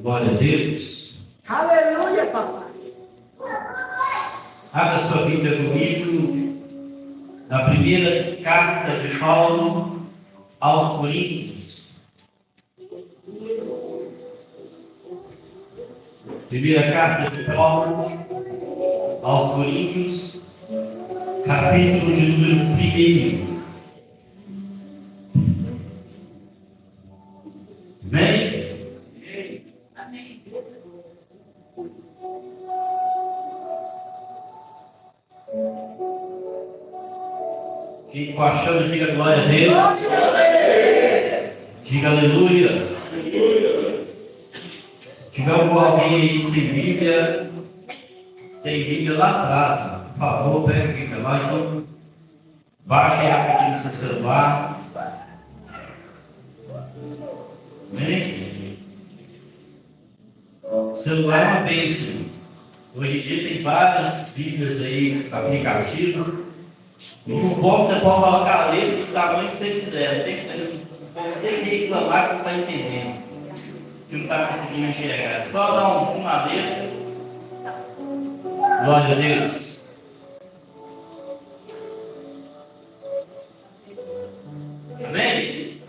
Glória a Deus. Aleluia, papai. Abra sua Bíblia comigo na primeira carta de Paulo aos Coríntios. Primeira carta de Paulo aos Coríntios, capítulo de número 1. Amém? Amém. Quem for achando, diga glória a Deus. Diga aleluia. Se tiver alguém aí sem Bíblia, tem Bíblia lá atrás, mano. Por favor, pega a Bíblia lá, então baixa aí rapidinho no seu celular. Amém? O celular é uma bênção. Hoje em dia tem várias Bíblias aí, aplicativos. No bom você pode colocar a letra do tamanho que você quiser. Tem que reclamar que não está entendendo, que não está conseguindo enxergar. É só dar um zoom na letra. Glória a Deus. Amém?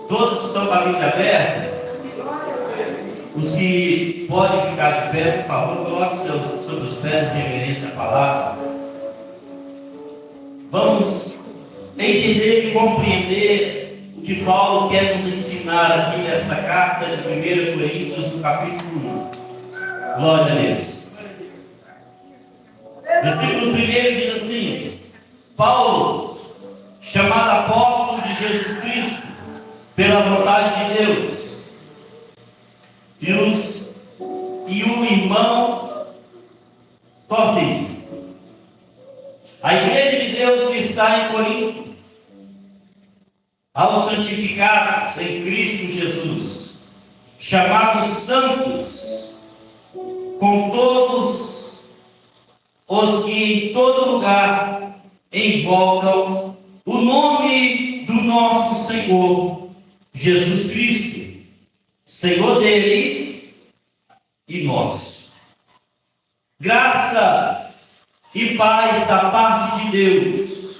Todos estão com a Bíblia aberta? Os que podem ficar de pé, por favor, coloque sobre os pés em reverência à palavra. Vamos entender e compreender o que Paulo quer nos ensinar aqui nessa carta de 1 Coríntios, no capítulo 1. Glória a Deus. Versículo 1 diz assim: Paulo, chamado apóstolo de Jesus Cristo, pela vontade de Deus, e o irmão Sóstenes, a igreja de Deus que está em Corinto, aos santificados em Cristo Jesus, chamados santos, com todos os que em todo lugar invocam o nome do nosso Senhor Jesus Cristo, Senhor dele e nosso. Graça e paz da parte de Deus,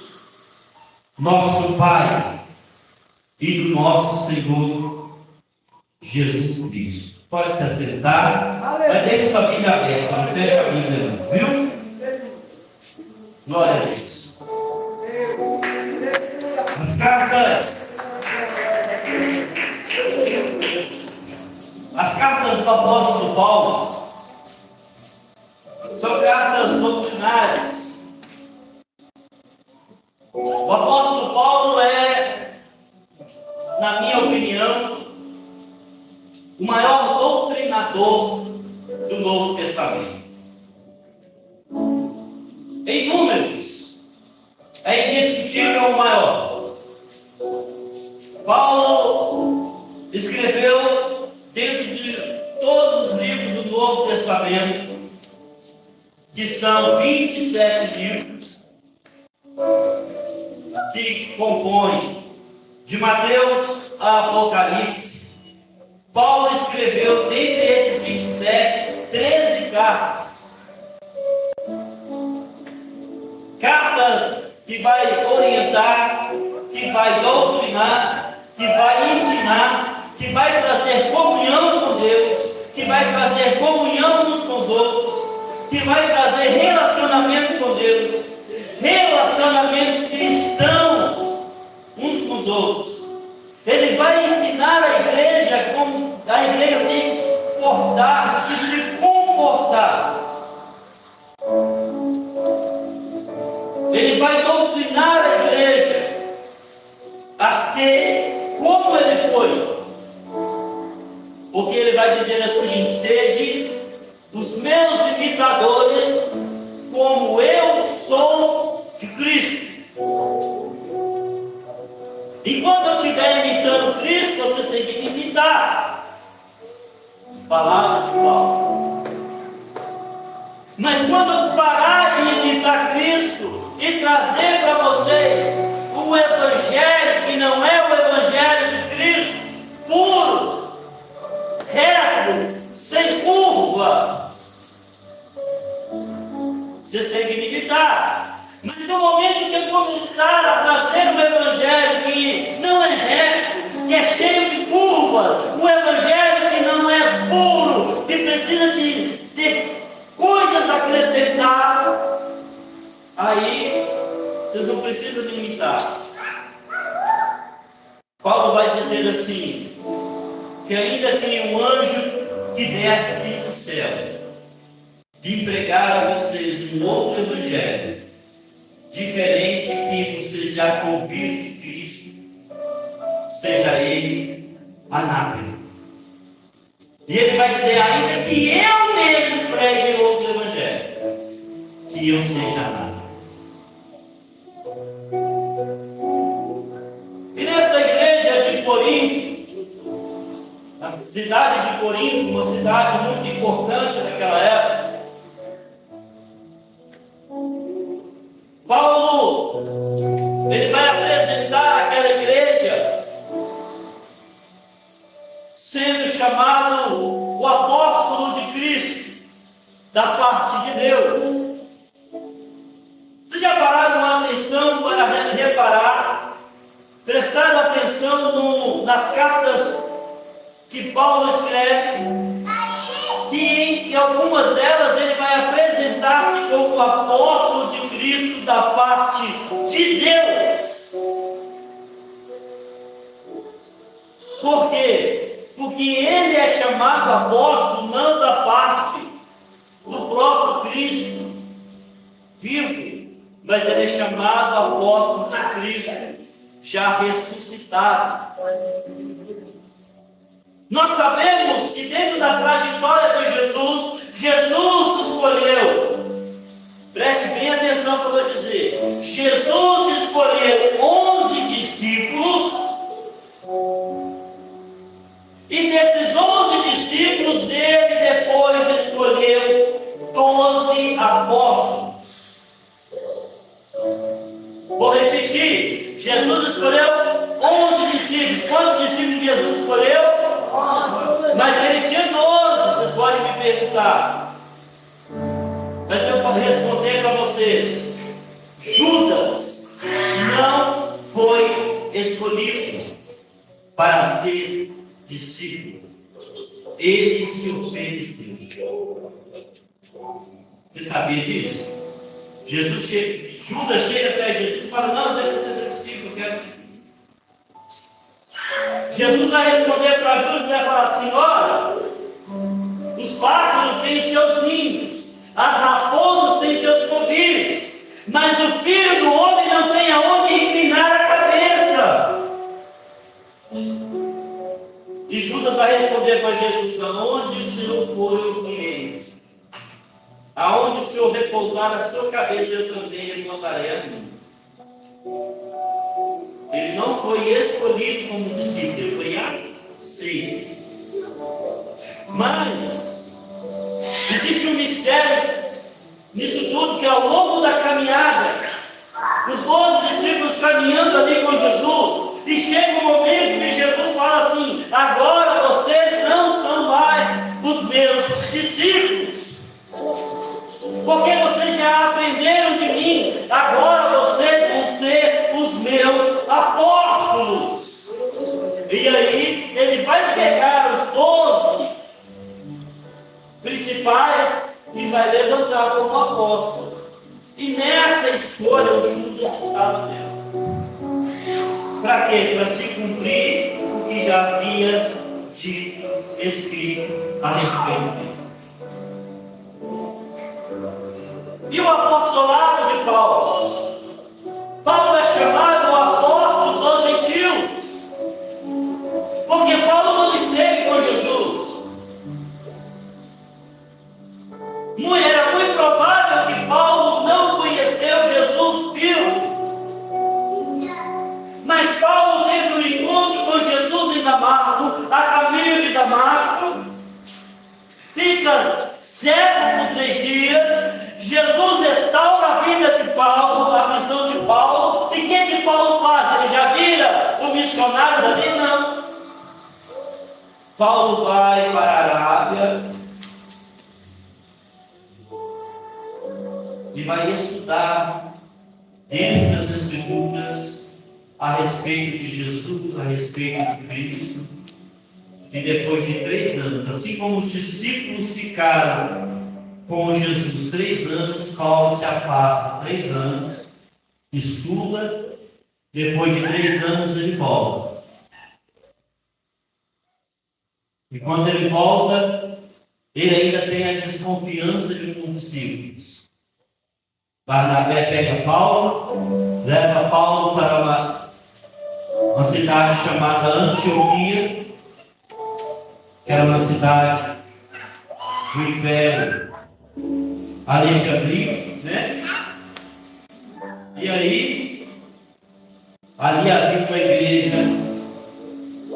nosso Pai, e do nosso Senhor Jesus Cristo. Pode se assentar, mas deixe sua Bíblia aberta, não fecha a Bíblia não, viu? Glória a Deus. As cartas do apóstolo Paulo são cartas doutrinárias. O apóstolo Paulo é, na minha opinião, o maior doutrinador do Novo Testamento. Em números, é indiscutível o maior. Paulo escreveu dentro de todos os livros do Novo Testamento, que são 27 livros, que compõem de Mateus a Apocalipse. Paulo escreveu, dentre esses 27, 13 cartas. Cartas que vai orientar, que vai doutrinar, que vai ensinar, que vai trazer comunhão com Deus, que vai trazer comunhão uns com os outros, que vai trazer relacionamento com Deus, relacionamento cristão uns com os outros. Ele vai ensinar a igreja como a igreja tem que se portar, que se comportar. Ele vai doutrinar a igreja a ser como ele foi. Porque ele vai dizer assim: sejam os meus imitadores, como eu sou de Cristo. Enquanto eu estiver imitando Cristo, vocês têm que me imitar. As palavras de Paulo. Mas quando eu parar de imitar Cristo e trazer para vocês o Evangelho, que não é o Evangelho de Cristo, puro, reto, reto, sem curva. Vocês têm que me imitar. Mas no momento que eu começar a trazer um evangelho que não é reto, que é cheio de curva, um evangelho que não é puro, que precisa de coisas a acrescentar, aí vocês não precisam me imitar. Paulo vai dizer assim, que ainda tem um anjo que desce do céu, de empregar a vocês um outro evangelho, diferente que vocês já ouviram de Cristo, seja ele anátema. E ele vai dizer, ainda que eu mesmo pregue outro evangelho, que eu seja anátema. E nessa igreja de Corinto, a cidade de Corinto, uma cidade muito importante naquela época, Paulo, ele vai apresentar aquela igreja sendo chamado o apóstolo de Cristo, da parte de Deus. Vocês já pararam uma atenção para reparar, prestaram atenção nas cartas que Paulo escreve, que em algumas delas ele vai apresentar-se como o apóstolo de Cristo da parte de Deus. Por quê? Porque ele é chamado apóstolo não da parte do próprio Cristo vivo, mas ele é chamado apóstolo de Cristo já ressuscitado. Nós sabemos que dentro da trajetória de Jesus, Jesus escolheu, preste bem atenção no que eu vou dizer, Jesus escolheu 11 discípulos, e desses 11 discípulos, ele depois escolheu 12 apóstolos. Vou repetir, Jesus escolheu 11 discípulos. Quantos discípulos Jesus escolheu? Mas ele tinha 12, vocês podem me perguntar. Mas eu vou responder para vocês. Judas não foi escolhido para ser discípulo. Ele se ofereceu. Você sabia disso? Judas chega até Jesus e fala, não, deixa eu ser discípulo, eu quero. Jesus vai responder para Judas e vai falar assim, olha, os pássaros têm seus ninhos, as raposas têm seus covis, mas o Filho do Homem não tem aonde inclinar a cabeça. E Judas vai responder para Jesus, aonde o Senhor for, eu irei. Aonde o Senhor repousar a sua cabeça, eu também repousarei a minha. Ele não foi escolhido como discípulo, ele foi aceito. Mas existe um mistério nisso tudo, que ao longo da caminhada, os 12 discípulos caminhando ali com Jesus, e chega um momento que Jesus fala assim, agora vocês não são mais os meus discípulos, porque vocês já aprenderam de mim, agora vocês vão ser os meus apóstolos. E aí ele vai pegar os 12 principais e vai levantar como apóstolo. E nessa escolha o Judas estava dentro. Para quê? Para se cumprir o que já havia dito, escrito a respeito dele. E o apostolado de Paulo? Paulo é chamado o apóstolo dos gentios, porque Paulo não esteve com Jesus. Era muito provável que Paulo não conheceu Jesus vivo, mas Paulo teve um encontro com Jesus em Damasco, a caminho de Damasco, fica cego por 3 dias. Jesus restaura a vida de Paulo, a visão de Paulo. E o que Paulo faz? Ele já vira o missionário dali? Não. Paulo vai para a Arábia e vai estudar dentro das Escrituras a respeito de Jesus, a respeito de Cristo. E depois de 3 anos, assim como os discípulos ficaram com Jesus 3 anos, Paulo se afasta 3 anos, estuda, depois de 3 anos ele volta. E quando ele volta, ele ainda tem a desconfiança de uns discípulos. Barnabé pega Paulo, leva Paulo para uma cidade chamada Antioquia, que era uma cidade do Império Alexandrino, né? E aí, ali havia uma igreja,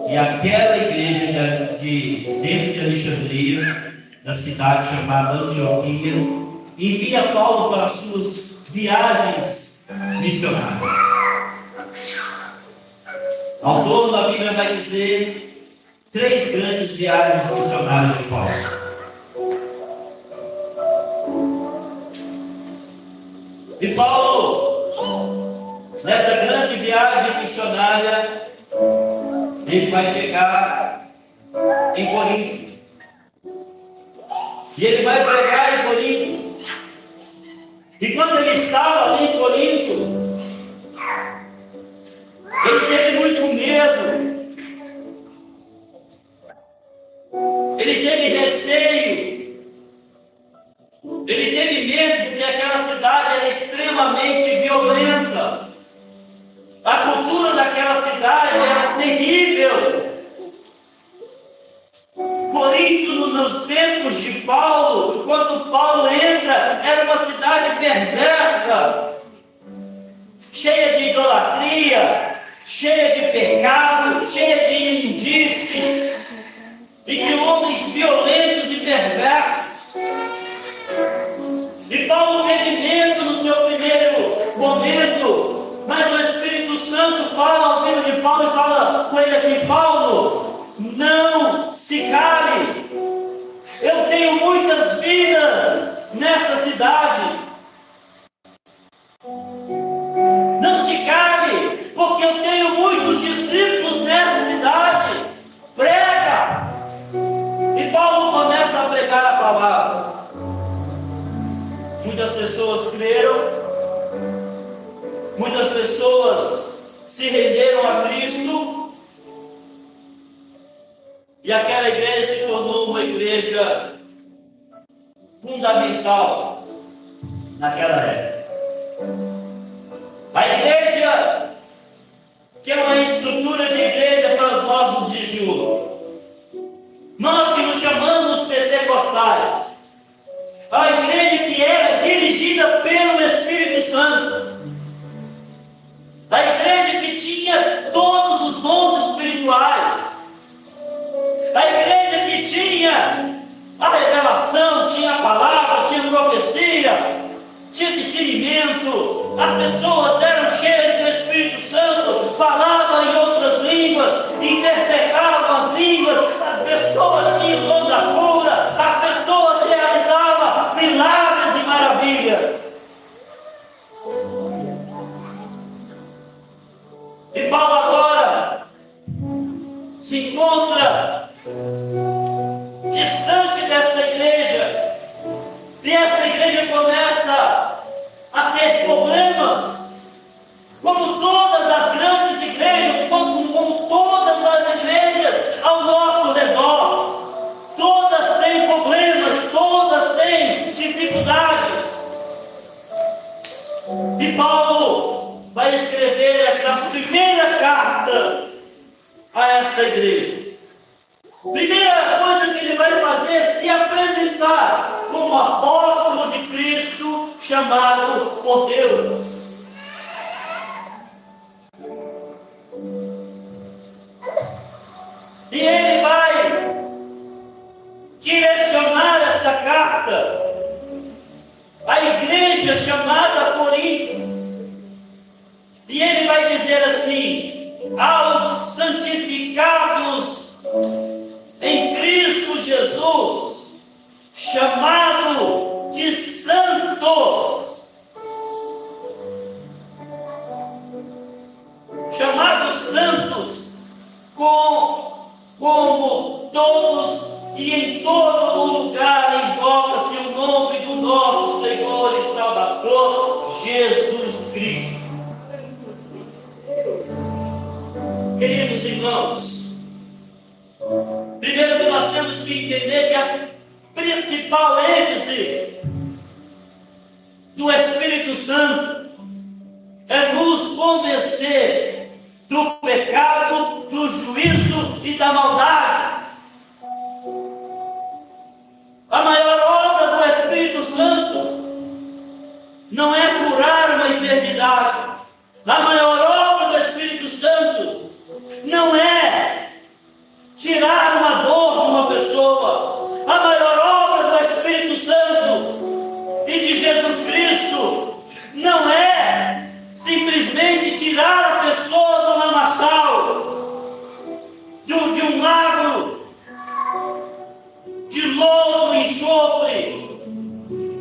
e aquela igreja dentro de Alexandria, da cidade chamada Antioquia, envia Paulo para as suas viagens missionárias. Ao todo, a Bíblia vai dizer 3 grandes viagens missionárias de Paulo. E Paulo, nessa grande viagem missionária, ele vai chegar em Corinto. E ele vai pregar em Corinto. E quando ele estava ali em Corinto, ele teve muito medo. Ele teve receio. Ele teve medo porque aquela cidade era extremamente violenta. A cultura daquela cidade era terrível. Corinto, nos tempos de Paulo, quando Paulo entra, era uma cidade perversa, cheia de idolatria, cheia de pecado, cheia de imundície, e de homens violentos e perversos. E Paulo teve medo no seu primeiro momento, mas o Espírito Santo fala ao ouvido de Paulo e fala com ele assim: Paulo, não se cale, eu tenho muitas vidas nesta cidade. Não se cale, porque eu tenho muitos discípulos nessa cidade. Prega! E Paulo começa a pregar a palavra. Muitas pessoas creram, muitas pessoas se renderam a Cristo, e aquela igreja se tornou uma igreja fundamental naquela época. A igreja, que é uma estrutura de igreja para os nossos dias de hoje. Nós que nos chamamos pentecostais, a igreja que era dirigida pelo Espírito Santo, a igreja que tinha todos os dons espirituais, a igreja que tinha a revelação, tinha a palavra, tinha profecia, tinha discernimento, as pessoas eram cheias do Espírito Santo, falavam em outras línguas, interpretavam as línguas, as pessoas tinham o dom da cura, as pessoas realizavam milagres e maravilhas. E Paulo agora se encontra distante desta igreja, e essa igreja começa a ter problemas, como todas as grandes igrejas, como todas as igrejas ao nosso redor. Todas têm problemas, todas têm dificuldades. E Paulo vai escrever essa primeira carta a esta igreja. Primeira coisa que ele vai fazer é se apresentar como apóstolo de Cristo, chamado por Deus. E ele vai direcionar esta carta à igreja chamada Corinto. E ele vai dizer assim: aos santificados em e em todo o lugar invoca-se o nome do nosso Senhor e Salvador, Jesus Cristo. Queridos irmãos, primeiro que nós temos que entender que a principal ênfase do Espírito Santo é nos convencer do pecado, do juízo e da maldade. A maior obra do Espírito Santo não é curar uma enfermidade. A maior obra do Espírito Santo não é tirar uma dor de uma pessoa. A maior obra do Espírito Santo e de Jesus Cristo não é simplesmente tirar a pessoa do lamaçal, de um lago de lodo e enxofre.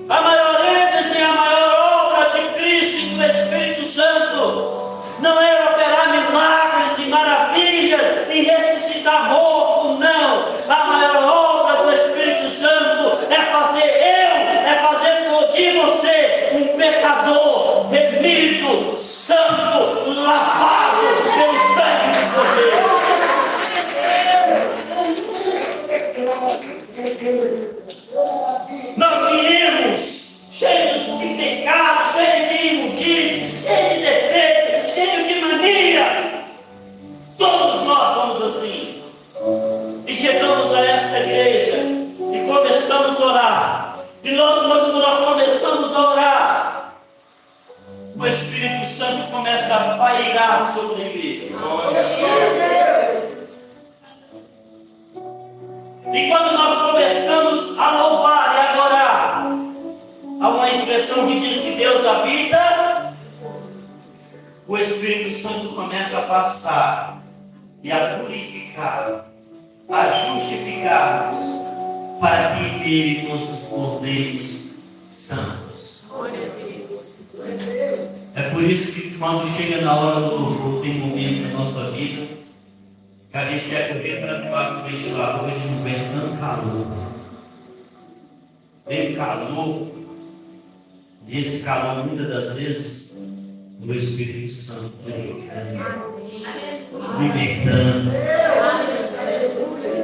A maior ênfase, a maior obra de Cristo e do Espírito Santo não é operar milagres e maravilhas e ressuscitar morto, não. A maior obra do Espírito Santo é fazer de você um pecador remido, santo, lavado pelo sangue de Deus. Nós viemos cheios de pecado, cheios de imundície, cheios de defeito, cheios de mania. Todos nós somos assim. E chegamos a esta igreja e começamos a orar. E logo quando nós começamos a orar, o Espírito Santo começa a pairar sobre a igreja. E quando nós começamos a louvar e adorar, há uma expressão que diz que Deus habita, o Espírito Santo começa a passar e a purificar, a justificar-nos, para que dele nós nos tornemos santos. É por isso que quando chega na hora do louvor, tem momento na nossa vida que a gente quer correr para debaixo do ventilador, a gente não vem tanto calor. Vem calor, e esse calor muitas das vezes o Espírito Santo libertando,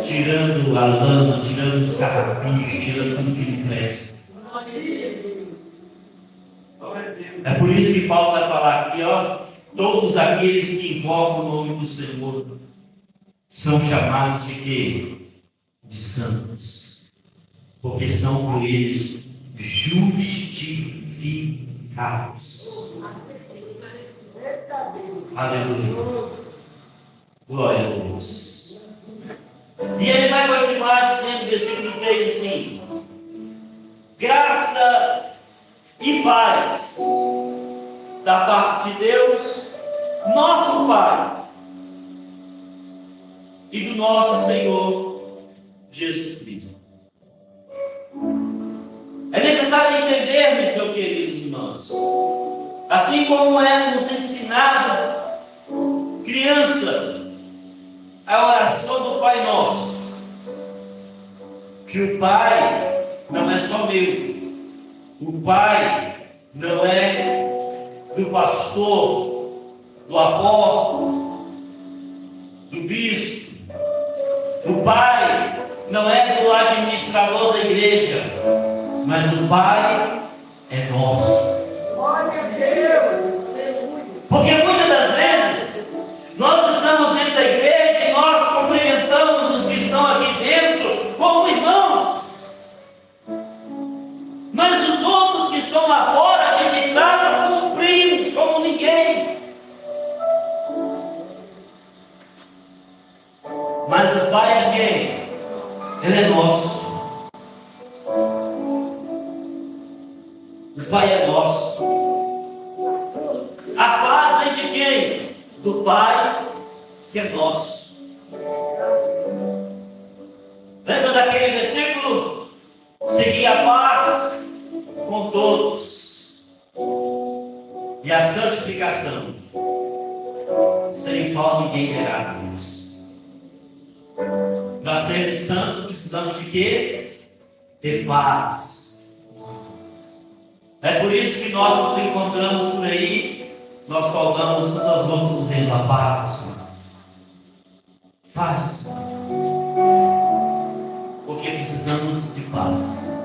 tirando a lama, tirando os carrapichos, tirando tudo que não presta. É por isso que Paulo vai falar aqui, ó, todos aqueles que invocam o nome do Senhor são chamados de quê? De santos, porque são por eles justificados. Aleluia. Glória a Deus. E ele vai continuar dizendo no versículo 3 assim: graça e paz da parte de Deus, nosso Pai, e do nosso Senhor Jesus Cristo. É necessário entendermos, meus queridos irmãos, assim como é nos ensinado criança a oração do Pai Nosso, que o Pai não é só meu, o Pai não é do pastor, do apóstolo, do bispo, o Pai não é do administrador da igreja, mas o Pai é nosso. Glória a Deus. Porque muitas das vezes nós estamos dentro da igreja e nós cumprimentamos os que estão aqui dentro como irmãos, mas os outros que estão lá fora a gente trata como primos, como ninguém. Mas o Pai é quem? Ele é nosso. O Pai é nosso. A paz vem de quem? Do Pai, que é nosso. Lembra daquele versículo? Segui a paz com todos e a santificação, sem qual ninguém verá a Deus. Nós sermos santos precisamos de quê? Ter paz. É por isso que nós, quando encontramos por aí, nós saudamos uns aos outros dizendo: a paz do Senhor. Paz do Senhor. Porque precisamos de paz.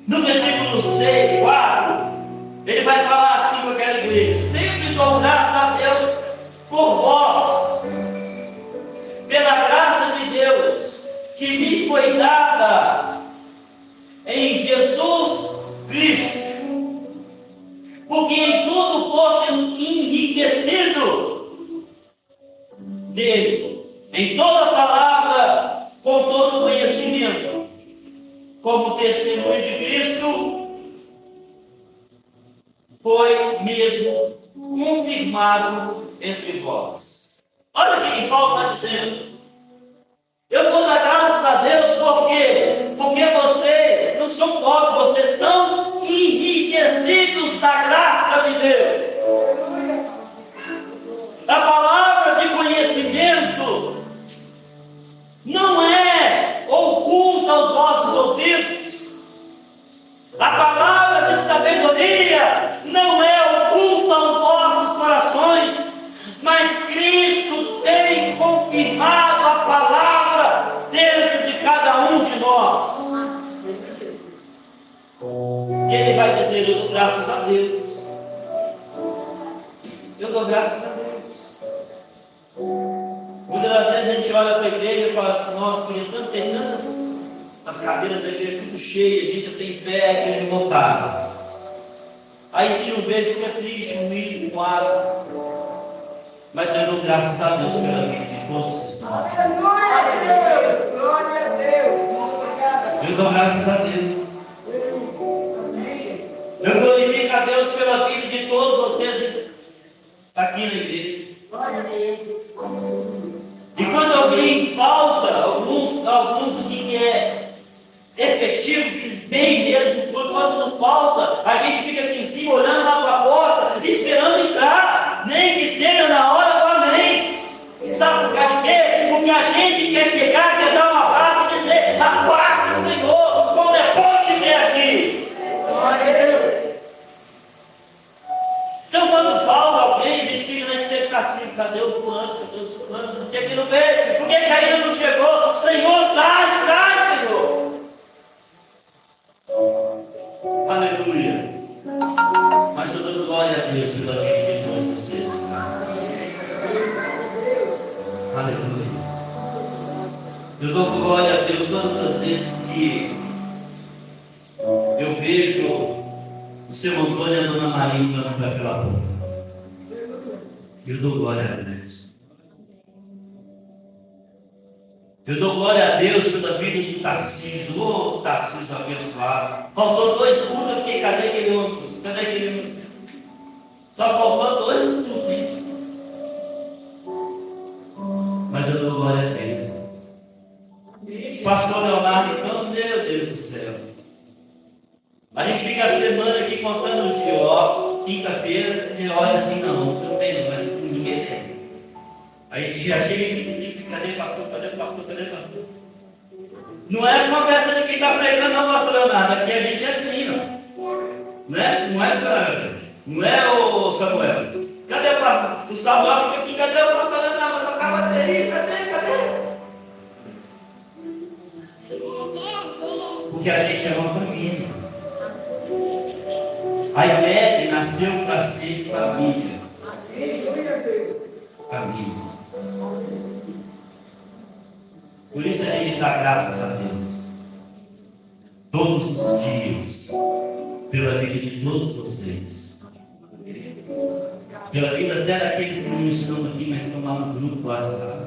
No versículo 6, 4, ele vai falar assim com aquela igreja: sempre dou graças a Deus por vós, pela graça de Deus que me foi dada em Jesus Cristo, porque em tudo fostes enriquecido nele, em toda palavra, com todo conhecimento, como testemunho de Cristo, foi mesmo confirmado entre vós. Olha o que Paulo está dizendo. Eu vou dar graças a Deus porque vocês não são pobres, vocês são enriquecidos da graça de Deus. A palavra de conhecimento não é oculta aos vossos ouvidos. A palavra de sabedoria não é oculta aos vossos corações, mas Cristo tem confirmado a palavra dentro de cada um de nós. E ele vai dizer: eu dou graças a Deus. Eu dou graças a Deus. Muitas das vezes a gente olha para a igreja e fala assim: nossa, podia tanto ter tantas as cadeiras da igreja tudo cheias, a gente até em pé, a igreja lotada. Aí se não vê, fica triste, humilde, coado. Mas eu dou graças a Deus pela vida de todos que estão aqui. Glória a Deus, glória a Deus. Eu dou graças a Deus. Eu glorifico a Deus pela vida de todos vocês aqui na igreja. Glória a Deus. E quando alguém falta, alguns que é efetivo, que vem mesmo, quando não falta, a gente fica aqui em cima olhando lá para a porta, esperando entrar, nem que seja na hora do amém. Sabe por causa de quê? Porque a gente quer chegar, quer dar um abraço e dizer: a paz do Senhor, como é bom te ter aqui. Glória a Deus. Então, quando falta alguém, a gente fica na expectativa: cadê o fulano? Cadê o fulano? Por que não veio? Por que ainda não chegou? Senhor, traz, Senhor. Aleluia. Mas eu dou glória a Deus pela vida de todos vocês. Aleluia. Eu dou glória a Deus todas as vezes que eu vejo o seu Antônio e a dona Maria andando para aquela porta. Eu dou glória a Deus. Eu dou glória a Deus pela vida de Tarcísio. Ô, Tarcísio abençoado. Faltou 2 cultos, eu fiquei: cadê aquele outro? Cadê aquele outro? Só faltou 2 cultos, hein? Mas eu dou glória a Deus. Pastor Leonardo, então, meu Deus do céu. A gente fica a semana aqui contando os dias, ó. Quinta-feira, e olha assim: não tem não, mas ninguém tem. Aí a gente já chega e cadê pastor, cadê pastor, cadê pastor? Não é conversa de quem está pregando, não, pastor Leonardo. Aqui a gente é assim, não. Não é, senhora? Não é, o Samuel? Cadê o pastor? O Samuel fica aqui: cadê o pastor Leonardo? Vai tocar a bateria, cadê? Porque a gente é uma família. A IBET nasceu para ser família. Família. Por isso a gente dá graças a Deus todos os dias pela vida de todos vocês, pela vida até daqueles que não estão aqui, mas estão lá no grupo WhatsApp.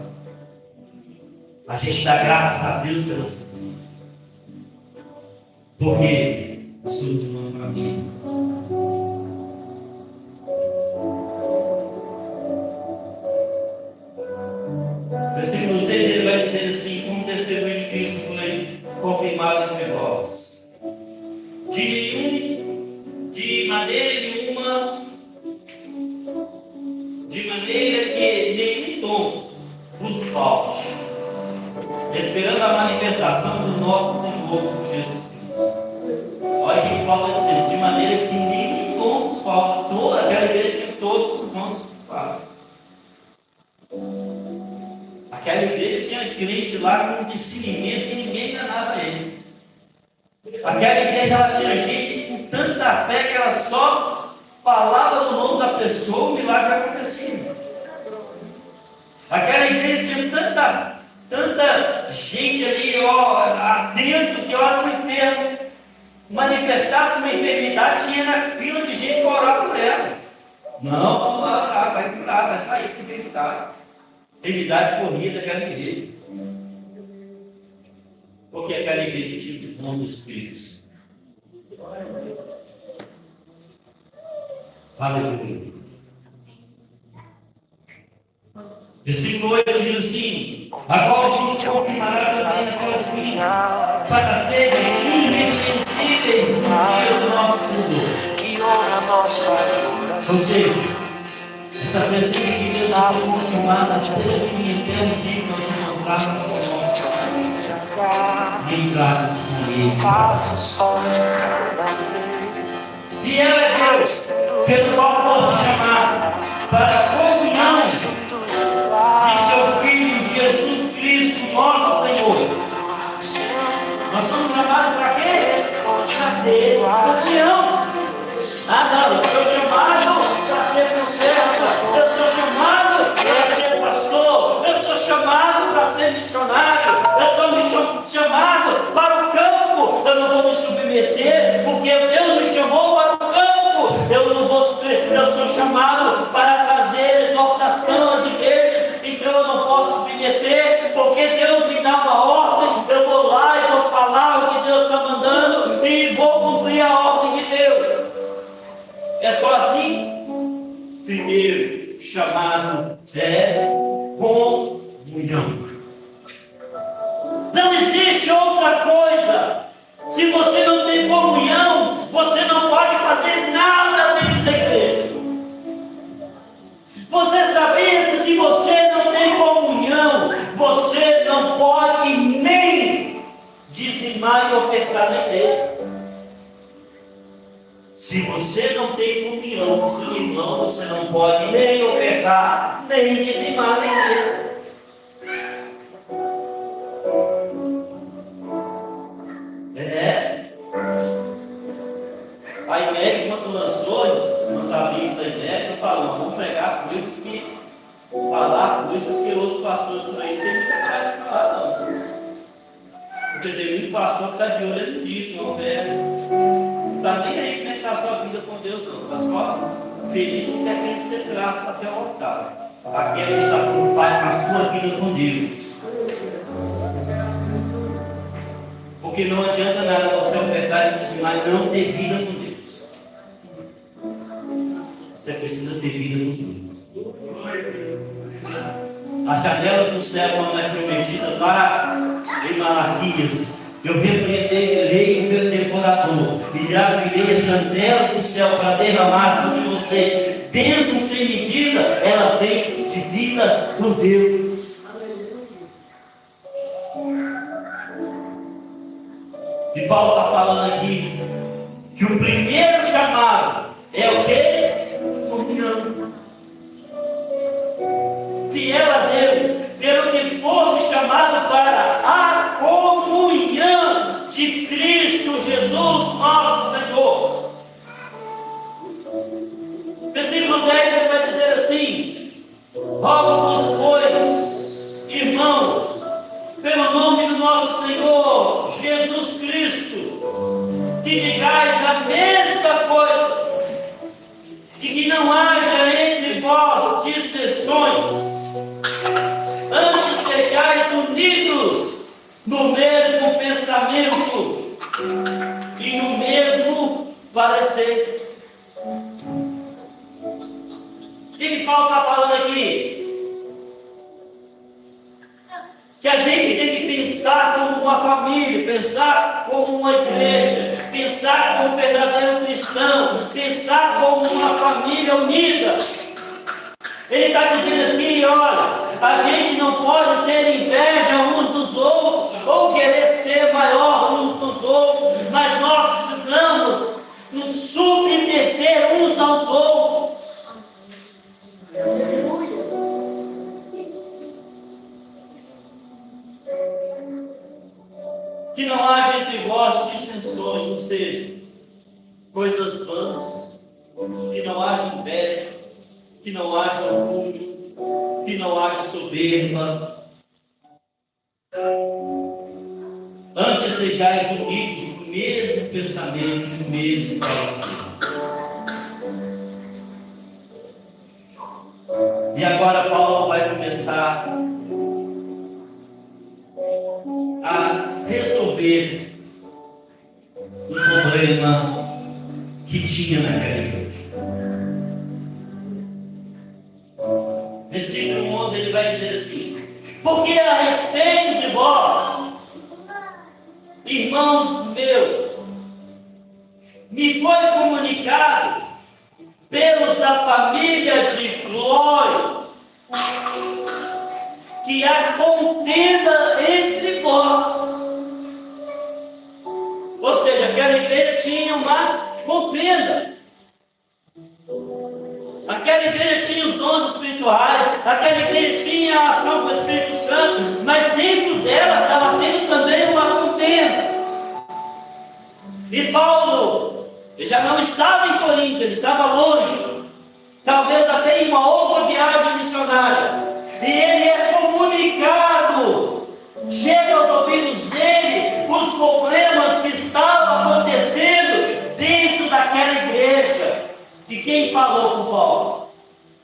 A gente dá graças a Deus pelas vidas, porque somos uma família. Versículo 6, ele vai dizer assim: como testemunho de Cristo foi confirmado entre vós. De maneira que nenhum tom vos falte, esperando a manifestação do nosso Senhor Jesus Cristo. Olha o que Paulo está dizendo, de maneira que nem todos falam, toda aquela igreja tinha todos os dons que falam. Aquela igreja tinha crente lá com discernimento e ninguém enganava ele. Aquela igreja ela tinha gente com tanta fé que ela só falava o nome da pessoa, o milagre acontecia. Aquela igreja tinha tanta gente ali, dentro, que hora no inferno manifestasse uma enfermidade, tinha na fila de gente para orar por ela. Não, vamos lá orar, vai curar, vai sair essa enfermidade. Enfermidade corria daquela igreja. Porque aquela igreja tinha os dons do Espírito Santo. Aleluia. Versículo 8 diz assim: agora os confirmará também aquelas vinhas, para serem irrepreensíveis no dia do nosso Senhor. Que honra a nossa oração. Ou seja, essa presença de Deus está consumada até o fim eterno dia que nós encontrarmos com nós. Entrados com Ele. Passa o sol de cada vez. Fiel é Deus, pelo qual nós chamamos para a comunhão de seu Filho Jesus Cristo, nosso Senhor. Nós somos chamados para quê? Para ter comunhão. Não, eu sou chamado para ser profeta, eu sou chamado para ser pastor, eu sou chamado para ser missionário, eu sou chamado para o campo. Eu não vou me submeter, porque Deus me chamou para o campo. Eu sou chamado para trazer exortação às igrejas, então eu não posso submeter, porque Deus me dá uma ordem, eu vou lá e vou falar o que Deus está mandando e vou cumprir a ordem de Deus. É só assim? Primeiro chamado é comunhão. Não existe outra coisa. Se você não tem comunhão, você não pode fazer nada dentro da igreja. Você sabia que se você não tem comunhão, você não pode nem dizimar e ofertar na igreja? Se você não tem comunhão com seu irmão, você não pode nem ofertar, nem dizimar na igreja. A INEC, quando lançou, nós abrimos a INEC e falamos, vamos pregar falar coisas que outros pastores por aí não têm muita coragem de falar, não. Porque tem muito pastor que está de olho nisso, não oferta. Não está nem aí como é que está a sua vida com Deus, não. Está só feliz com que aquele que você traça até o altar. Aquele que está com o Pai, a sua vida com Deus. Porque não adianta nada você ofertar e dizimar e não ter vida com Deus. Você precisa ter vida com Deus. A janela do céu, quando é prometida lá em Malaquias, eu repreenderei o meu devorador e abrirei as janelas do céu para derramar sobre vocês bênção sem medida. Ela vem de vida com Deus. E Paulo está falando aqui que o primeiro chamado é o quê? Comunhão. Fiel a Deus, pelo que fosse chamado para a comunhão de Cristo Jesus, nosso Senhor. Versículo 10 ele vai dizer assim: rogo-vos, pois, irmãos, pelo nome do nosso Senhor Jesus Cristo, que digais a mesma coisa, e que não haja entre vós dissensões, antes sejais unidos no mesmo pensamento e no mesmo parecer. O que Paulo está falando aqui? Que a gente tem que pensar como uma família, pensar como uma igreja, pensar como um verdadeiro cristão, pensar como uma família unida. Ele está dizendo aqui, olha, a gente não pode ter inveja uns dos outros. Que não haja entre vós dissensões, ou seja, coisas vãs. Que não haja inveja, que não haja orgulho, que não haja soberba. Antes sejais unidos no mesmo pensamento, no mesmo coração. E agora Paulo vai começar a resolver um problema que tinha naquela igreja. Versículo 11 ele vai dizer assim: porque a respeito de vós, irmãos meus, me foi comunicado pelos da família de Clói que há contenda entre vós. Ou seja, aquela igreja tinha uma contenda. Aquela igreja tinha os dons espirituais, aquela igreja tinha a ação do Espírito Santo, mas dentro dela estava tendo também uma contenda. E Paulo, ele já não estava em Corinto, ele estava longe, talvez até em uma outra viagem missionária. E ele é comunicado, chega aos ouvidos dele os problemas que estavam acontecendo dentro daquela igreja. E quem falou com Paulo?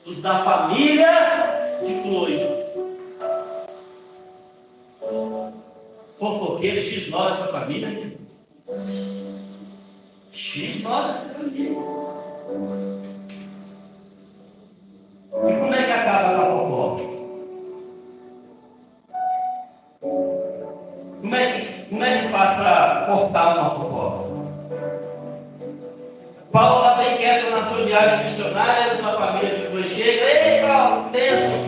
Os da família de Clói. Fofoqueiro X9 essa família, né? X9 essa família. E como é que acaba com a fofoca? Como é que faz para cortar uma fofoca? Paulo está bem quieto na sua viagem missionária, uma família que foi chega. Ei, Paulo, benção.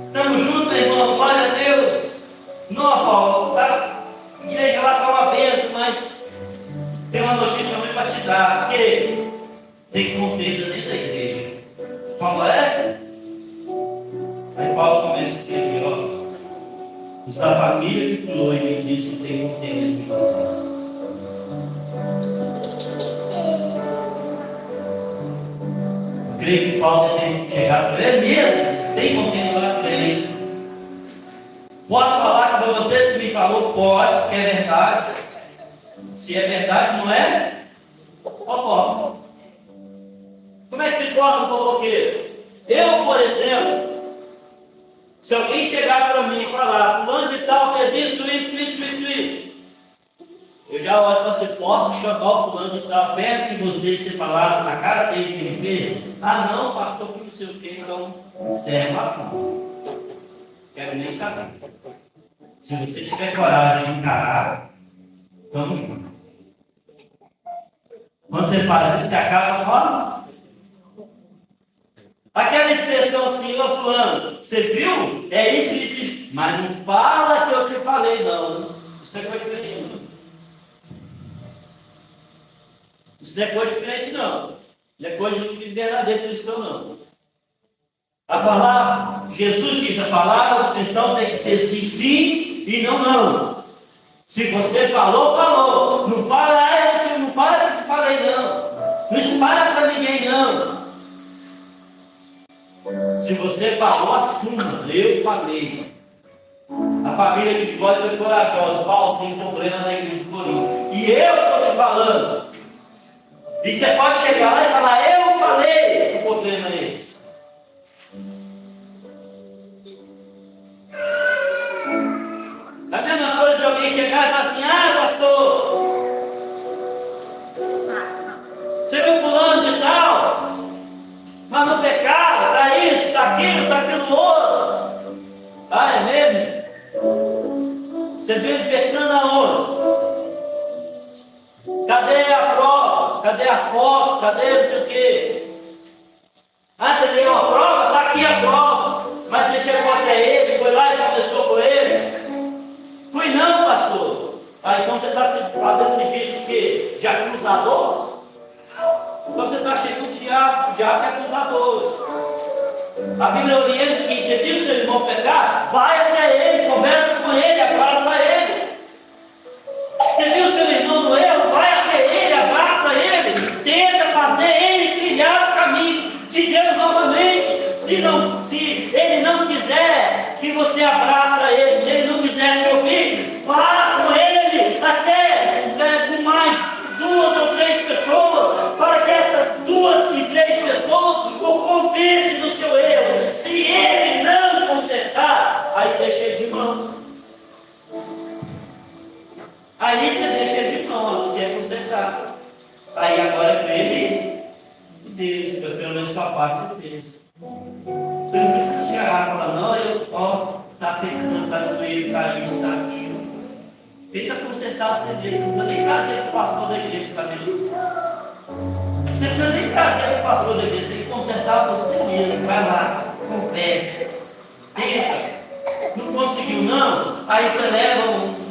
Estamos juntos, meu irmão, glória a Deus. Não, Paulo, tá? A igreja lá está uma benção, mas tem uma notícia ruim para te dar, porque tem contenda dentro da igreja. Paulo é? Aí Paulo começa a escrever, ó. Os da família de Clói me diz que tem contenda entre vocês. Eu creio que Paulo tem que chegar para ele mesmo. Tem contenda lá para ele. Posso falar para vocês que me falou? Pode, porque é verdade. Se é verdade, não é? Fofoca. Como é que se corta um fofoqueiro? Eu, por exemplo, se alguém chegar para mim e falar, fulano de tal fez isso, eu já olho, você pode chamar o fulano de tal perto de você e ser falado na cara dele que ele fez? Ah não, pastor, que não sei o que, então serve a fundo. Quero nem saber. Se você tiver coragem de encarar, vamos juntos. Quando você faz isso, você acaba falando. Aquela expressão assim, ô fulano, você viu? É isso. Mas não fala que eu te falei, não. Isso não é coisa de crente, não. Isso não é coisa de crente, não. Não é coisa de verdadeiro cristão, não. A palavra, Jesus diz a palavra, o cristão tem que ser sim, sim e não, não. Se você falou, falou. Não fala que eu te falei, não. Não espalha para ninguém, não. Se você falou, assuma. Eu falei. A família de Clói foi corajosa. Paulo tem problema na igreja de Corinto. E eu estou te falando. E você pode chegar lá e falar, eu falei. O problema é esse. A mesma coisa de alguém chegar e falar assim, pastor, você viu fulano de tal? Mas no pecado, está isso, está aquilo outro. Ah, é mesmo? Você viu ele pecando aonde? Cadê a prova? Cadê a foto? Cadê não sei o quê? Ah, você deu uma prova? Está aqui a prova. Mas você chegou até ele, foi lá e conversou com ele? Fui não, pastor. Ah, então você está fazendo serviço de quê? De acusador? Então você está cheio de diabo. O diabo é acusador. A Bíblia orienta o seguinte: você viu seu irmão pecar? Vai até ele, conversa com ele, abraça ele. Aí você deixa ele de mão, quer consertar. Aí agora para ele, Deus, mas pelo menos sua parte você fez. Você não precisa chegar e falar, não, está pecando, está doendo, está isso, está aquilo. Tenta consertar a você mesmo, você não precisa nem trazer para o pastor da igreja, sabe disso? Você não precisa nem trazer para o pastor da igreja, tem que consertar você mesmo. Vai lá, conversa, tenta. Não conseguiu não? Aí você leva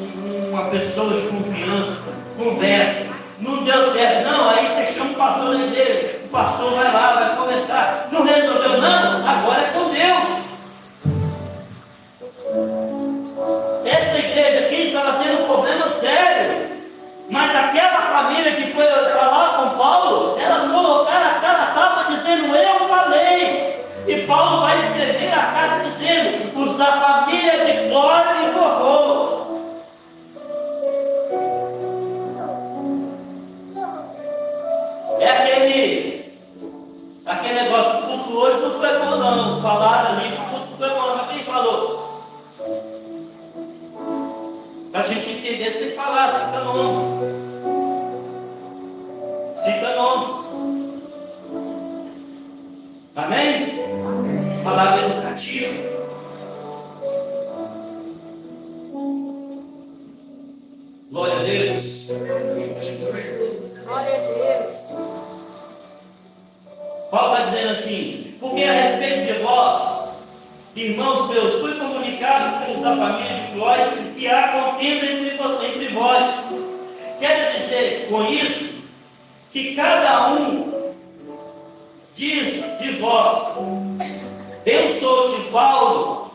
uma pessoa de confiança, conversa. Não deu certo, não? Aí você chama o pastor da igreja, o pastor vai lá, vai conversar. Não resolveu não? Agora é com Deus. Essa igreja aqui estava tendo um problema sério, mas aquela família que foi falar com Paulo, elas colocaram a cara na tapa dizendo, eu falei. E Paulo vai escrever a carta dizendo, os da família de Clóvis informou. É aquele negócio, culto hoje não foi bom não, falaram ali, culto não foi bom não, mas quem falou? Para a gente entender, você tem que falar, cita nomes. Cita nomes. Amém? Palavra educativa. Glória a Deus. Glória a Deus. Paulo está dizendo assim, porque a respeito de vós, irmãos meus, fui comunicados pelos da família de Clóvis que há contenda entre vós. Quero dizer com isso que cada um diz de vós, eu sou de Paulo,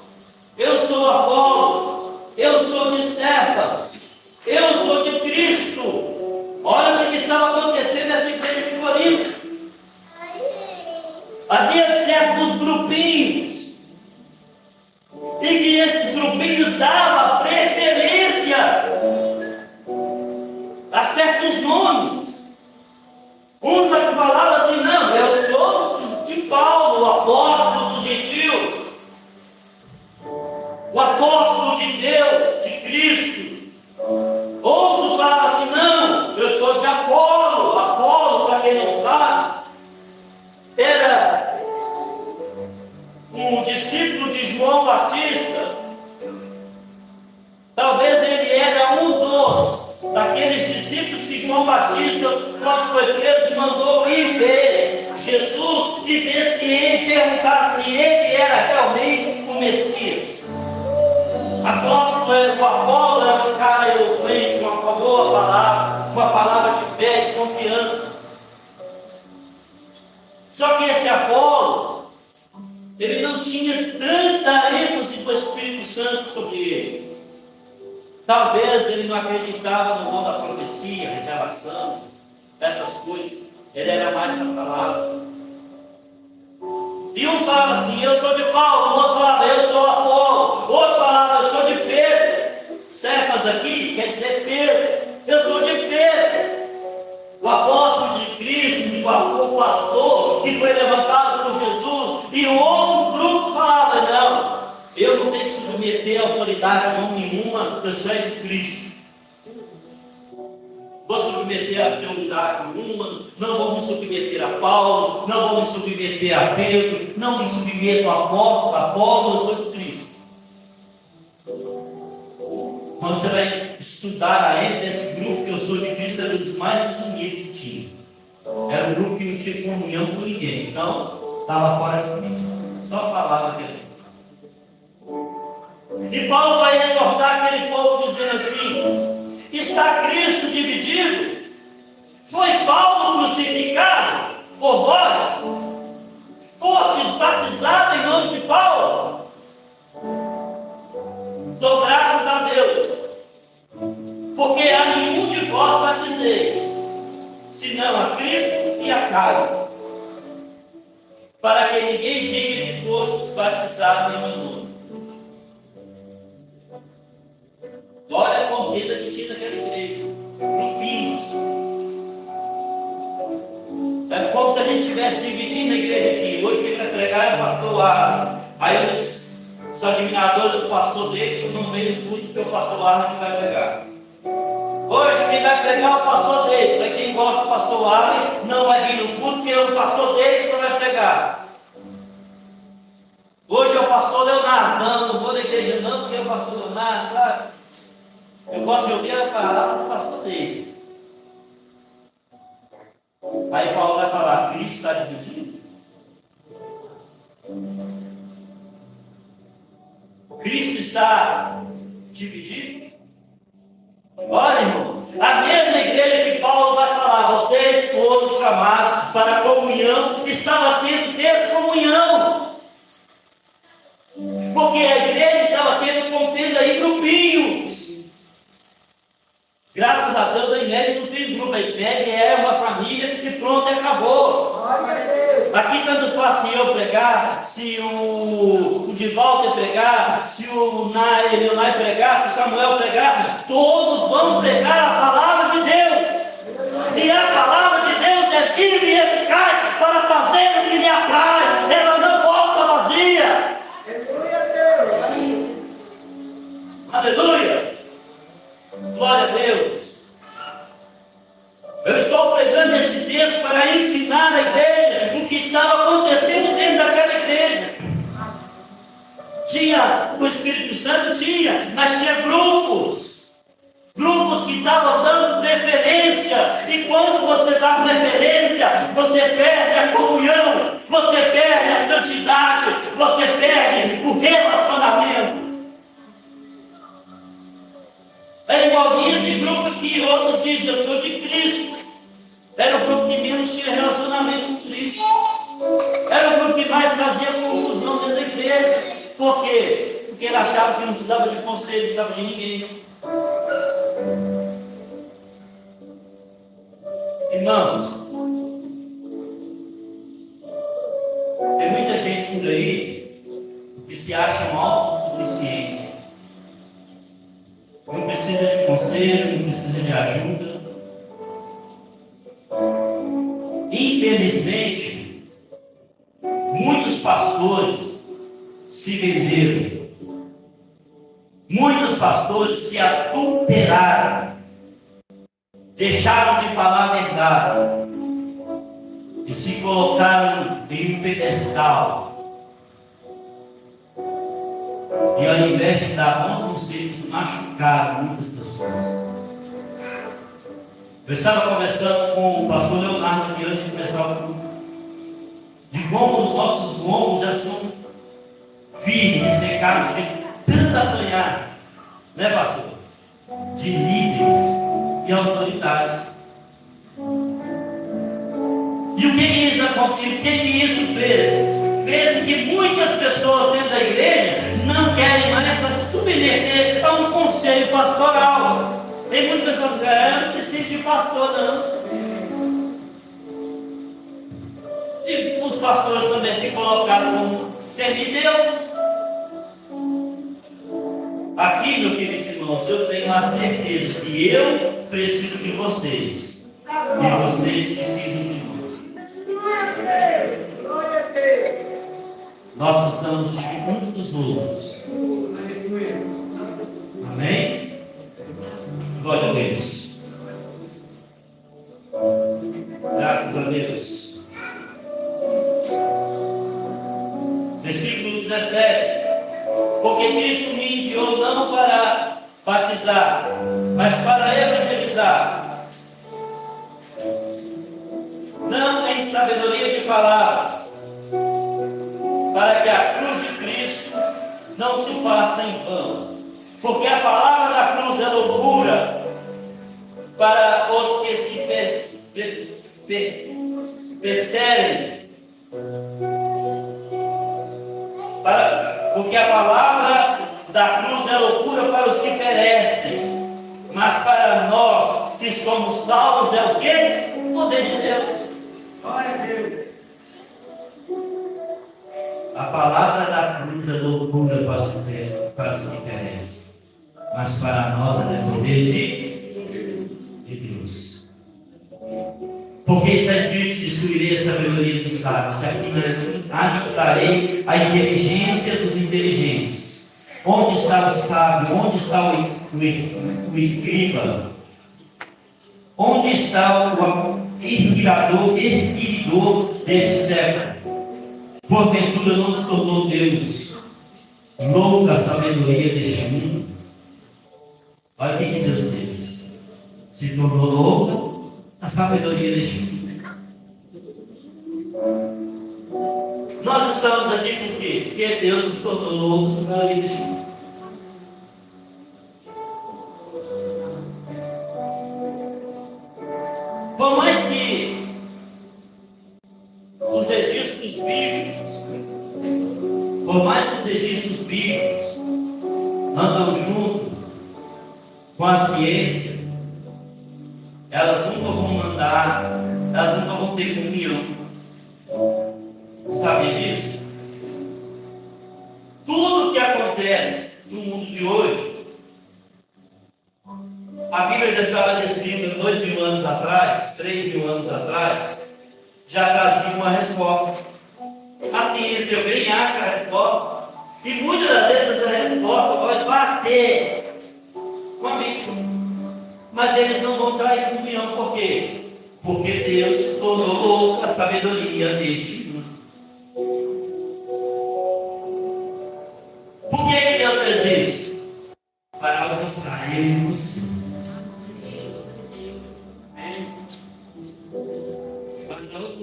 eu sou Apolo, eu sou de Cefas, eu sou de Cristo. Olha o que estava acontecendo nessa igreja de Corinto. Havia certos grupinhos, e que esses grupinhos davam preferência a certos nomes. Uns falavam assim, não, eu sou de Paulo, o apóstolo dos gentios, o apóstolo de Deus, de Cristo. Outros falavam assim, não, eu sou de Apolo. Apolo, para quem não sabe, era um discípulo de João Batista. Talvez ele era um daqueles discípulos que João Batista, quando foi preso, mandou ir ver Jesus e ver se ele, perguntar se ele era realmente o Messias. O Apolo era um cara eloquente, uma boa palavra, uma palavra de fé, de confiança. Só que esse Apolo, ele não tinha tanta ênfase do Espírito Santo sobre ele. Talvez ele não acreditava no dom da profecia, revelação, essas coisas. Ele era mais na palavra. E um falava assim, eu sou de Paulo, o outro falava, eu sou Apolo, o outro falava, eu sou de Pedro. Cefas aqui quer dizer Pedro, eu sou de Pedro. O apóstolo de Cristo, o pastor que foi levantado por Jesus, e o outro grupo falava, não, eu não tenho que submeter a autoridade de homem nenhuma, eu sou de Cristo. Vou submeter a autoridade nenhuma, não vou me submeter a Paulo, não vou me submeter a Pedro, não me submeto a Apolo, eu sou de Cristo. Quando você vai estudar a ele, esse grupo que eu sou de Cristo era um dos mais desunidos que tinha. Era um grupo que não tinha comunhão com ninguém, então estava fora de Cristo. Só falava aquele. E Paulo vai exortar aquele povo dizendo assim, está Cristo dividido? Foi Paulo crucificado por vós? Fostes batizados em nome de Paulo? Dou graças a Deus, porque a nenhum de vós batizeis, senão a Cristo e a Caio, para que ninguém diga que fostes batizados em meu nome. Olha a contenda que tinha naquela igreja, grupinhos. É como se a gente estivesse dividindo a igreja aqui. Hoje quem vai pregar é o pastor lá. Aí os admiradores do pastor dele estão no meio do culto que o pastor lá não vai pregar. Ou vai pregar é o pastor Davis. Aí quem gosta do pastor Allen não vai vir no culto, porque é o pastor Davis que vai pregar. Hoje é o pastor Leonardo. Não vou na igreja não, porque é o pastor Leonardo, sabe? Eu gosto de ouvir a palavra do pastor Davis. Aí Paulo vai falar, Cristo está dividido? Cristo está dividido? Olha, irmãos, a mesma igreja que Paulo vai falar, vocês todos chamados para a comunhão, estava tendo descomunhão. Porque a igreja estava contendo aí grupinhos. Graças a Deus a IMEG não tem grupo, a IMEG é uma família que pronto, acabou. Aqui tanto faz se eu pregar, se o Divaldo pregar, se o Leonai pregar, se o Samuel pregar, todos vão pregar a palavra de Deus. E a palavra de Deus é firme e eficaz para fazer o que lhe apraz. Ela não volta vazia. Aleluia. Glória a Deus. Eu estou pregando esse texto para ensinar a igreja o que estava acontecendo dentro daquela igreja. Tinha, o Espírito Santo tinha, mas tinha grupos que estavam dando preferência. E quando você dá preferência, você perde a comunhão, você perde a santidade, você perde o relacionamento. É igualzinho esse grupo que outros dizem, eu sou de Cristo. Era o grupo que menos tinha relacionamento com Cristo. Era o grupo que mais fazia confusão dentro da igreja. Por quê? Porque ele achava que não precisava de conselho, não precisava de ninguém. Irmãos, tem muita gente por aí que se acha autossuficiente. Não precisa de conselho, não precisa de ajuda. Infelizmente, muitos pastores se venderam. Muitos pastores se adulteraram. Deixaram de falar a verdade. E se colocaram em um pedestal. E ao invés de dar bons conselhos, machucaram muitas pessoas. Eu estava conversando com o pastor Leonardo aqui antes de começar o culto, de como os nossos lombos já são firmes, secados de tanto apanhar, né, pastor? De líderes e autoridades. E o que isso fez? Fez com que muitas pessoas dentro da igreja não querem mais se submeter a um conselho pastoral. Tem muitas pessoas que dizem, eu não preciso de pastor, não. E os pastores também se colocaram como semideus. Aqui, meus queridos irmãos, eu tenho a certeza que eu preciso de vocês. E vocês precisam de nós. Nós precisamos de uns dos outros. Amém? Glória a Deus. Graças a Deus. Versículo 17. Porque Cristo me enviou não para batizar, mas para evangelizar. Não em sabedoria de palavra, para que a cruz de Cristo não se faça em vão. Porque a palavra da cruz é loucura para os que se perseguem. Porque a palavra da cruz é loucura para os que perecem, mas para nós que somos salvos é o quê? O poder de Deus. Glória a Deus. A palavra da cruz é loucura para os que perecem, mas para nós é o poder de Deus. Porque está escrito: destruirei a sabedoria dos sábios, aniquilarei a inteligência dos inteligentes. Onde está o sábio? Onde está o escriba? Onde está o inspirador deste século? Porventura não se tornou Deus louca a sabedoria deste mundo? Olha o que Deus fez. Se tornou louca a sabedoria deste mundo. Nós estamos aqui por quê? Porque Deus nos tornou louco a sabedoria deste mundo. Por mais que os registros bíblicos, andam junto com a ciência, elas nunca vão andar, elas nunca vão ter comunhão. Sabe disso? Tudo que acontece no mundo de hoje, a Bíblia já estava descrita 2.000 anos atrás, 3.000 anos atrás, já trazia uma resposta. A ciência bem acha a resposta, e muitas das vezes essa resposta pode bater com a mente, mas eles não vão trair comunhão. Por quê? Porque Deus tornou a sabedoria deste mundo. Por que Deus fez isso? Para alcançarmos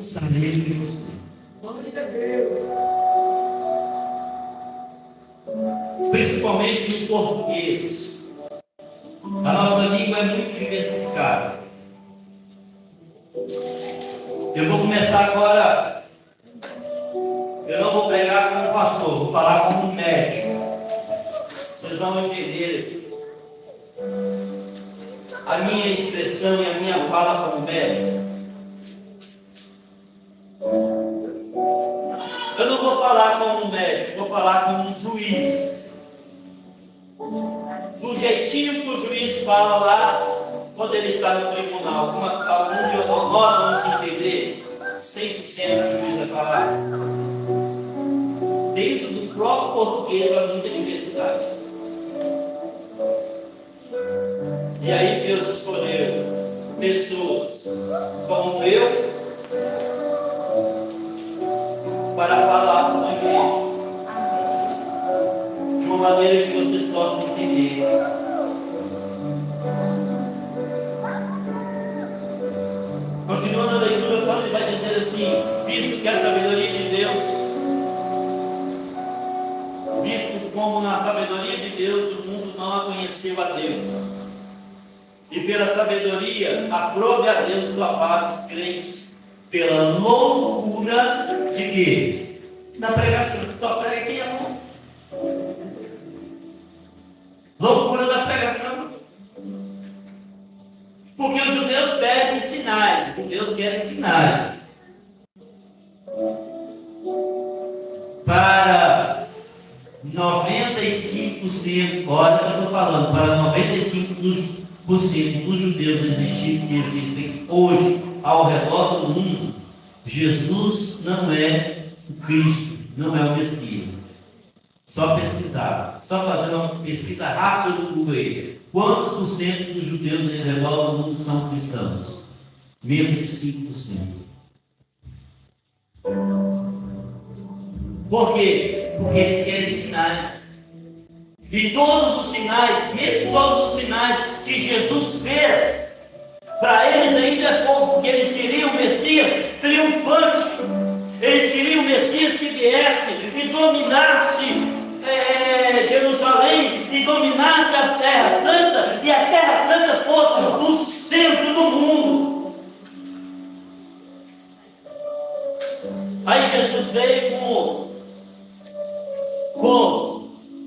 alcançaremos principalmente no português. A nossa língua é muito diversificada. Eu vou começar agora. Eu não vou pregar como pastor, vou falar como médico. Vocês vão entender a minha expressão e a minha fala como médico. Eu não vou falar como um médico, vou falar como um juiz. Do jeitinho que o juiz fala lá, quando ele está no tribunal, algum de nós vamos entender 100% que o juiz vai falar. Dentro do próprio português há muita diversidade. E aí Deus escolheu pessoas como eu para falar com a igreja de uma maneira que vocês possam entender. Continuando a leitura, quando ele vai dizer assim: visto que a sabedoria de Deus, visto como na sabedoria de Deus o mundo não a conheceu a Deus, e pela sabedoria aprove a Deus salvar os crentes pela loucura de quê? Na pregação. Só prega quem é bom. Loucura da pregação. Porque os judeus pedem sinais. Os judeus querem sinais. Para 95%, olha o que eu estou falando, para 95% dos judeus que existem hoje ao redor do mundo, Jesus não é o Cristo, não é o Messias. Só pesquisar, só fazer uma pesquisa rápida no Google aí. Quantos por cento dos judeus ao redor do mundo são cristãos? Menos de 5%. Por quê? Porque eles querem sinais. E todos os sinais, mesmo todos os sinais que Jesus fez, para eles ainda é pouco, porque eles queriam o Messias triunfante. Eles queriam o Messias que viesse e dominasse Jerusalém, e dominasse a Terra Santa, e a Terra Santa fosse o centro do mundo. Aí Jesus veio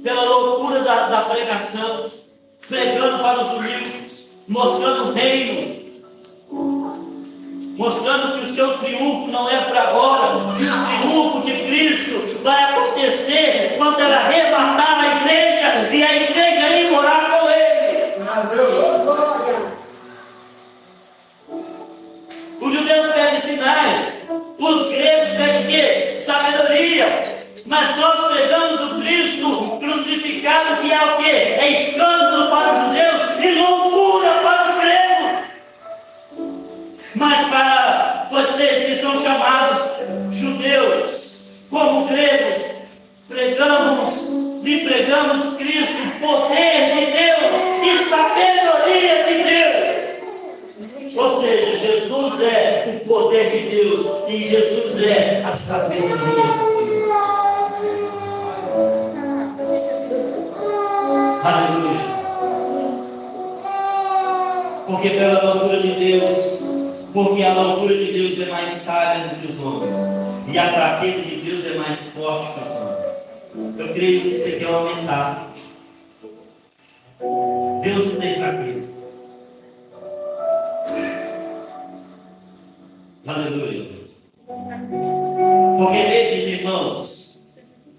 pela loucura da pregação, pregando para os humildes, mostrando o reino, mostrando que o seu triunfo não é para agora, que o triunfo de Cristo vai acontecer quando ela arrebatar a igreja e a igreja ir morar com ele. Os judeus pedem sinais, os gregos pedem o quê? Sabedoria. Mas nós pregamos o Cristo crucificado, que é o quê? É escândalo para os judeus e loucura para os gregos. poder de Deus, e Jesus é a sabedoria de Deus. Aleluia. Porque pela loucura de Deus, porque a loucura de Deus é mais sábia do que os homens, e a fraqueza de Deus é mais forte que os homens. Eu creio que isso aqui é aumentar. Deus não tem fraqueza. Aleluia. Porque vedes, irmãos,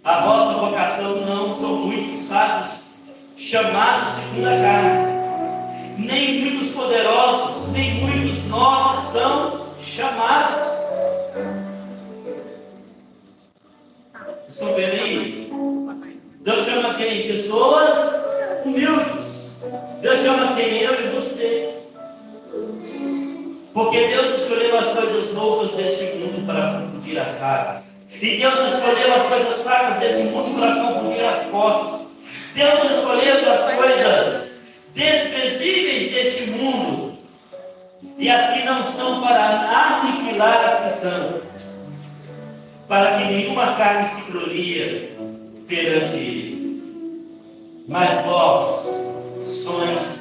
a vossa vocação não são muitos sábios chamados segundo a carne, nem muitos poderosos, nem muitos nobres são chamados. Estão vendo aí? Deus chama quem? Pessoas humildes. Deus chama quem? Eu e você. Porque Deus escolheu as coisas loucas deste mundo para confundir as sábias. E Deus escolheu as coisas fracas deste mundo para confundir as fortes. Deus escolheu as coisas desprezíveis deste mundo e as que não são, para aniquilar as que são, para que nenhuma carne se glorie perante Ele. Mas vós sois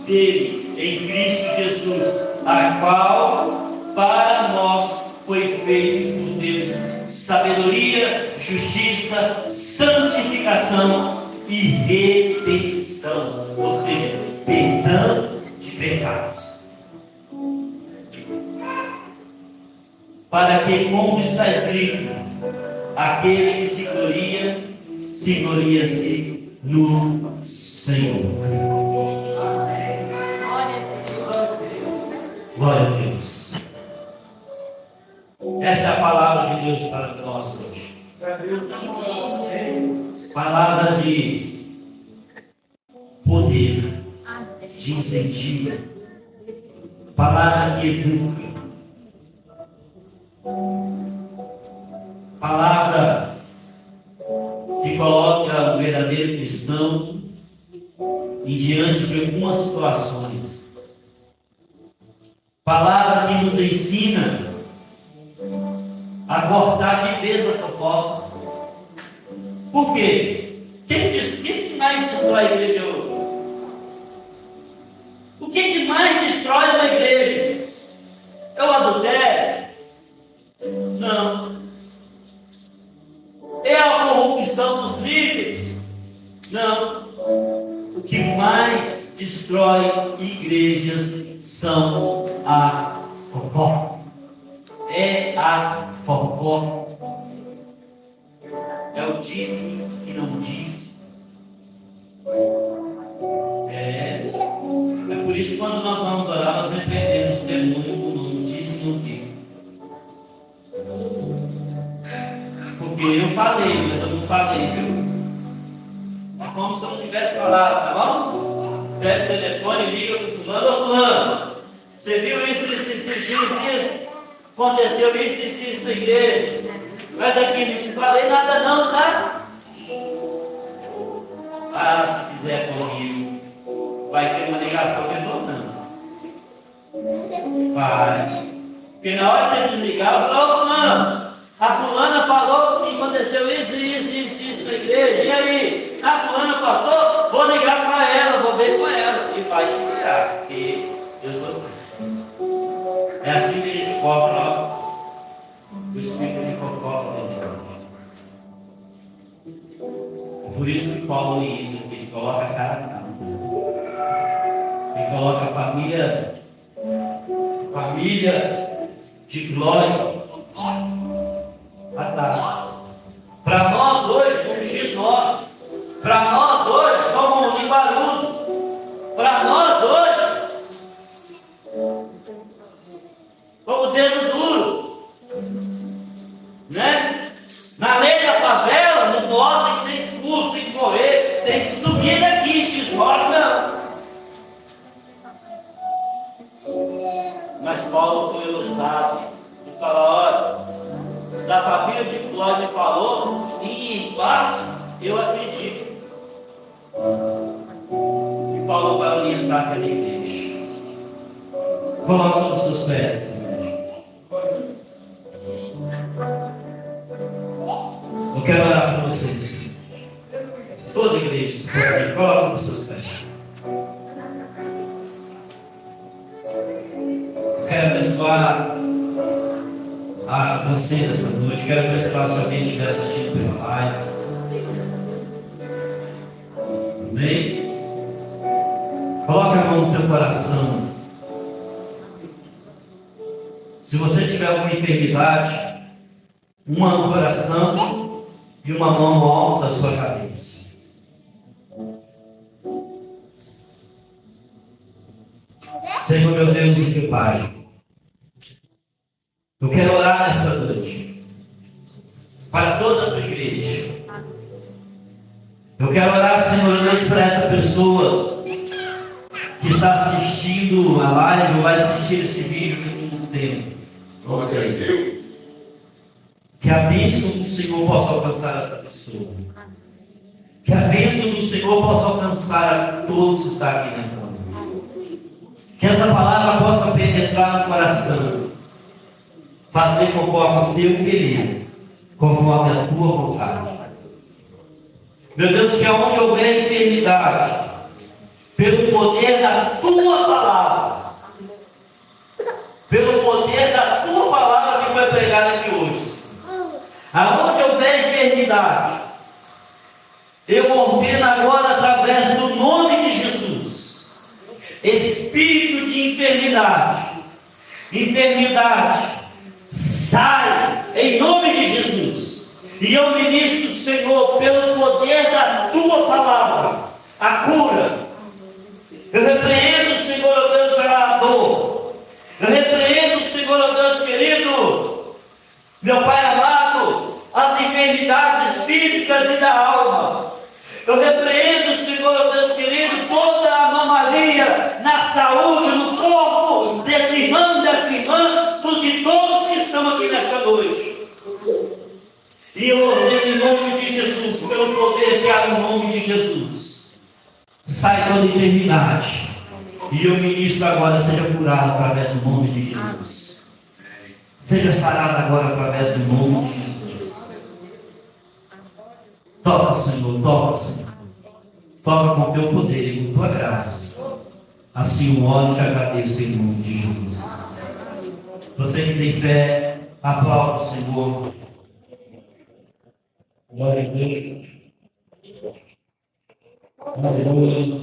dele em Cristo Jesus, a qual para nós foi feito por Deus sabedoria, justiça, santificação e redenção, ou seja, perdão de pecados. Para que, como está escrito, aquele que se gloria-se no Senhor. Glória a Deus. Essa é a palavra de Deus para nós hoje. Palavra de poder, de incentivo, palavra que educa, palavra que coloca o verdadeiro cristão em diante de algumas situações, palavra que nos ensina a cortar de vez a fofoca. Por quê? Quem mais destrói a igreja hoje? O que mais destrói uma igreja? É o adultério? Não. É a corrupção dos líderes? Não. O que mais destrói igrejas são a fofoca. É a fofoca. É o disse que não disse. É por isso que quando nós vamos orar, nós repreendemos o demônio não disse e não disse. Porque eu falei, mas eu não falei, viu? É como se eu não tivesse falado, tá bom? Pega o telefone, liga para o fulano, ô fulano, você viu isso? Aconteceu isso na igreja. Mas aqui não te falei nada não, tá? Ah, se quiser comigo, vai ter uma ligação retornando. Vai. Porque na hora de você desligar, eu falo, ô fulano, a fulana falou que aconteceu isso na igreja. E aí? A fulana pastor, vou ligar para ela, vou ver com ela. E vai te ligar, porque eu sou assim. É assim que a gente cobra o espírito de fofoca. Por isso que Paulo ele coloca a cara na cara. Ele coloca a família de glória atrás. Para nós hoje, um X nosso. Para nós hoje, como um limbarudo. Para nós hoje, como dedo duro. Né? Na lei da favela, no norte, tem que ser expulso, tem que morrer, tem que subir daqui, X9 não. Mas Paulo foi elogiado e falou, olha, se a família de Clóvis falou, em parte, eu acredito. E Paulo vai orientar aquela igreja. Coloque sobre os seus pés, Senhor. quero orar por vocês. Toda a igreja, se você coloca nos seus pés. Quero abençoar a você nessa noite. Quero abençoar se alguém estiver assistindo pela live. Amém? Coloque a mão no teu coração. Se você tiver alguma enfermidade, uma no coração e uma mão no alto da sua cabeça. Senhor, meu Deus e meu Pai, eu quero orar nesta noite para toda a tua igreja. Eu quero orar, Senhor Deus, para essa pessoa que está assistindo a live ou vai assistir esse vídeo no muito tempo. Não sei. Que a bênção do Senhor possa alcançar essa pessoa. Que a bênção do Senhor possa alcançar a todos que estão aqui nesta noite. Que essa palavra possa penetrar no coração, fazer conforme o teu querer, conforme a tua vontade. Meu Deus, que aonde houver enfermidade, pelo poder da tua palavra, pelo poder da tua palavra que foi pregada aqui hoje, aonde houver enfermidade, eu ordeno agora através do nome de Jesus, espírito de enfermidade, sai em nome de Jesus. E eu ministro, Senhor, pelo poder da tua palavra, a cura. Eu repreendo, Senhor Deus, a dor. Eu repreendo, Senhor Deus querido, meu Pai amado, as enfermidades físicas e da alma. Eu repreendo, Senhor Deus querido, toda a anomalia na saúde, no corpo desse irmão, dessa irmã, de todos que estão aqui nesta noite. E eu ordeno em nome de Jesus, pelo poder que há no nome de Jesus, sai toda enfermidade. E eu ministro agora, seja curado através do nome de Jesus. Seja sarado agora através do nome de Jesus. Toca, Senhor, toca, Senhor. Toca com teu poder e com tua graça. Assim o oro te agradeço em nome de Jesus. Você que tem fé, aplauda o Senhor. Glória a Deus. Aleluia.